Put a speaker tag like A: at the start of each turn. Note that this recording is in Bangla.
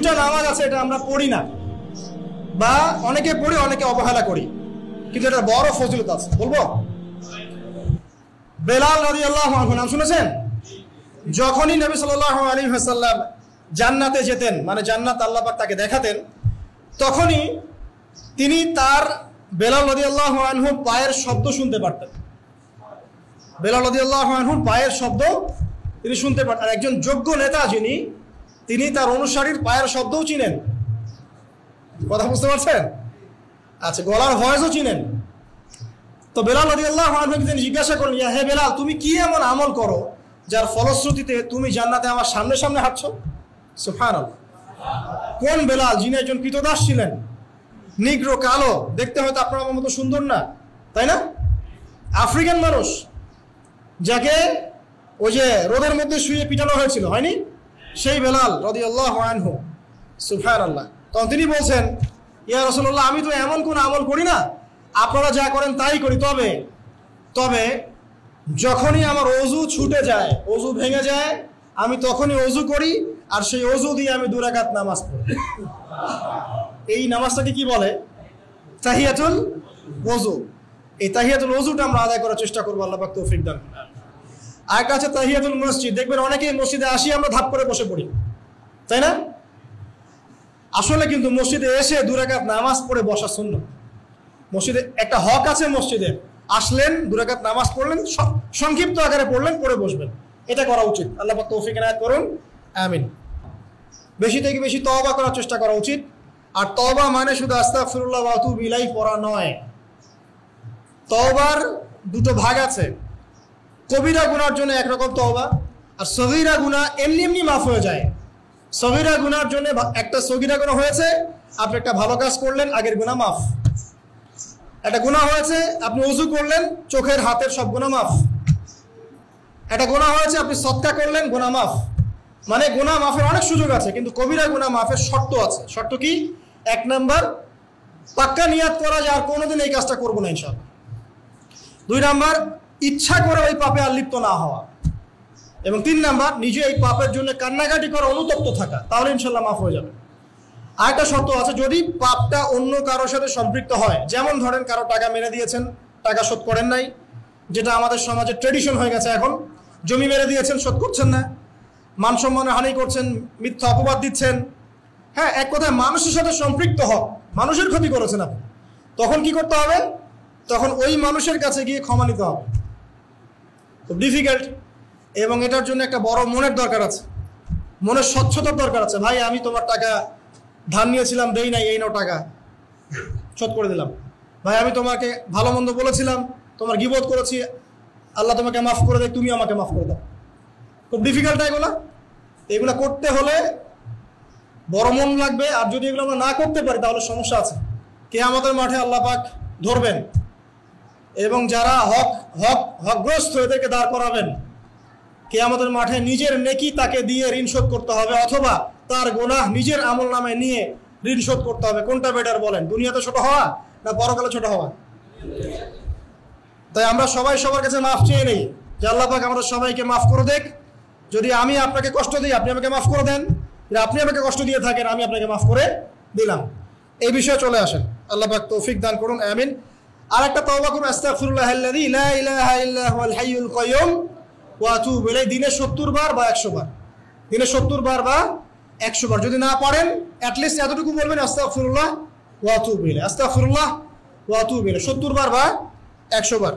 A: দুইটা নামাজ আছে, এটা আমরা পড়ি না, বা অনেকে পড়ি অনেকে অবহেলা করি, কিন্তু এটা বড় ফজিলত আছে। বলবো, বেলাল রাদিয়াল্লাহু আনহু নাম শুনেছেন? যখনই নবী সাল্লাল্লাহু আলাইহি ওয়াসাল্লাম জান্নাতে যেতেন, মানে জান্নাত আল্লাহ পাক তাকে দেখাতেন, তখনই তিনি তার বেলাল রাদিয়াল্লাহু আনহুর পায়ের শব্দ শুনতে পারতেন। বেলাল রাদিয়াল্লাহু আনহুর পায়ের শব্দ তিনি শুনতে পারতেন। আর একজন যোগ্য নেতা যিনি, তিনি তার অনুসারীর পায়ের শব্দও চিনেন। কথা বুঝতে পারছেন? আচ্ছা, গলার ভয়েসও চিনেন। তো বেলাল রাদিয়াল্লাহু আনহুকে তিনি জিজ্ঞাসা করলেন, ইয়া হে বেলাল, তুমি কি এমন আমল করো যার ফলশ্রুতিতে তুমি জান্নাতে আমার সামনে সামনে হাঁটছো? সুবহানাল্লাহ। কোন বেলাল? যিনি একজন কৃতদাস ছিলেন, নিগ্রো, কালো, দেখতে হয়তো আপনার আমার মতো সুন্দর না, তাই না? আফ্রিকান মানুষ, যাকে ওই যে রোদের মধ্যে শুয়ে পিটানো হয়েছিল, হয়নি? সেই বেলাল রাদিয়াল্লাহু আনহু। সুবহানাল্লাহ। তখন তিনি বলছেন, ইয়া রাসূলুল্লাহ, আমি তো এমন কোন আমল করি না, আপনারা যা করেন তাই করি, তবে যখনই আমার অজু ছুটে যায়, অজু ভেঙে যায়, আমি তখনই অজু করি, আর সেই অজু দিয়ে আমি 2 রাকাত নামাজ পড়ি। এই নামাজটাকে কি বলে? তাহিয়াতুল ওযু। এই তাহিয়াতুল ওযুটা আমরা আদায় করার চেষ্টা করবো, আল্লাহ পাক তৌফিক দান। আরেকটা আছে তাহিয়াতুল মসজিদ। দেখবেন অনেকেই মসজিদে আসি আমরা ধাপ করে বসে পড়ি, তাই না? আসলে কিন্তু মসজিদে এসে 2 রাকাত নামাজ পড়ে বসা সুন্নাত। মসজিদে একটা হক আছে, মসজিদে আসলেন, 2 রাকাত নামাজ পড়লেন, সংক্ষিপ্ত আকারে পড়লেন, পড়ে বসবেন, এটা করা উচিত। আল্লাহ পাক তৌফিক এনায়েত করুন, আমিন। বেশি থেকে বেশি তওবা করার চেষ্টা করা উচিত। আর তওবা মানে শুধু আস্তাগফিরুল্লাহ ওয়া আতুবু ইলাইহি পড়া নয়। তওবার 2টো ভাগ আছে। কবিরা গুনার জন্য একরকম তওবা, আর সগীরা গুনাহ এমনি এমনি মাফ হয়ে যায়। সগীরা গুনার জন্য একটা সগীরা গুনাহ হয়েছে, আপনি একটা ভালো কাজ করলেন, আগের গুনাহ মাফ। একটা গুনাহ হয়েছে, আপনি ওযু করলেন, চোখের হাতের সব গুনাহ মাফ। একটা গুনাহ হয়েছে, আপনি সদকা করলেন, গুনাহ মাফ। মানে গুনাহ মাফের অনেক সুযোগ আছে, কিন্তু কবিরা গুনাহ মাফের শর্ত আছে। শর্ত কি? 1 নাম্বার, পাক্কা নিয়াত করা যে আর কোনোদিন এই কাজটা করবো না ইনশাআল্লাহ। 2 নাম্বার, ইচ্ছা করে ওই পাপে আর লিপ্ত না হওয়া। এবং 3 নাম্বার, নিজে এই পাপের জন্য কান্নাকাটি করা, অনুতপ্ত থাকা, তাহলে ইনশাআল্লাহ মাফ হয়ে যাবে। আরেকটা শর্ত আছে, যদি পাপটা অন্য কারোর সাথে সম্পৃক্ত হয়, যেমন ধরেন কারো টাকা মেরে দিয়েছেন, টাকা শোধ করেন নাই, যেটা আমাদের সমাজে ট্রেডিশন হয়ে গেছে এখন। জমি মেরে দিয়েছেন, শোধ করছেন না, মান সম্মানের হানি করছেন, মিথ্যা অপবাদ দিচ্ছেন, হ্যাঁ, এক কথায় মানুষের সাথে সম্পৃক্ত হন, মানুষের ক্ষতি করেছেন আপনি, তখন কি করতে হবে? তখন ওই মানুষের কাছে গিয়ে ক্ষমা নিতে হবে। খুব ডিফিকাল্ট, এবং এটার জন্য একটা বড় মনের দরকার আছে, মনের স্বচ্ছতার দরকার আছে। ভাই, আমি তোমার টাকা ধার নিয়েছিলাম, দেই নাই, এই নাও টাকা, শোধ করে দিলাম। ভাই, আমি তোমাকে ভালো মন্দ বলেছিলাম, তোমার গীবত করেছি, আল্লাহ তোমাকে মাফ করে দেয়, তুমি আমাকে মাফ করে দাও। খুব ডিফিকাল্ট এগুলা করতে হলে বড় মন লাগবে। আর যদি এগুলো আমরা না করতে পারি তাহলে সমস্যা আছে। কিয়ামতের মাঠে আল্লাহ পাক ধরবেন, এবং যারা হকগ্রস্ত এদেরকে দাঁড় করাবেন। কিয়ামতের মাঠে নিজের নেকি তাকে দিয়ে ঋণ শোধ করতে হবে, অথবা তার গুনাহ নিজের আমল নামে নিয়ে ঋণ শোধ করতে হবে। কোনটা বেটার বলেন? দুনিয়াতে ছোট হওয়া না পরকালে ছোট হওয়া? তাই আমরা সবাই সবার কাছে মাফ চেয়ে নেই যে আল্লাহ পাক আমাদের সবাইকে মাফ করে দেখ। যদি আমি আপনাকে কষ্ট দিই, আপনি আমাকে মাফ করে দেন। আপনি আমাকে কষ্ট দিয়ে থাকেন, আমি আপনাকে মাফ করে দিলাম। এই বিষয়ে চলে আসেন। আল্লাহ পাক তৌফিক দান করুন, আমিন। আর একটা তওবা করুন, আস্তাগফিরুল্লাহাল্লাযী লা ইলাহা ইল্লা হুয়াল হাইয়ুল কাইয়্যুম ওয়া আতুবু ইলাইহি। দিনে 70 বার বা 100 বার, দিনে 70 বার বা 100 বার। যদি না পারেন, অ্যাটলিস্ট এতটুকু বলবেন, আস্তাগফিরুল্লাহ ওয়া আতুবু ইলাইহি, আস্তাগফিরুল্লাহ ওয়া আতুবু ইলাইহি, 70 বার বা 100 বার।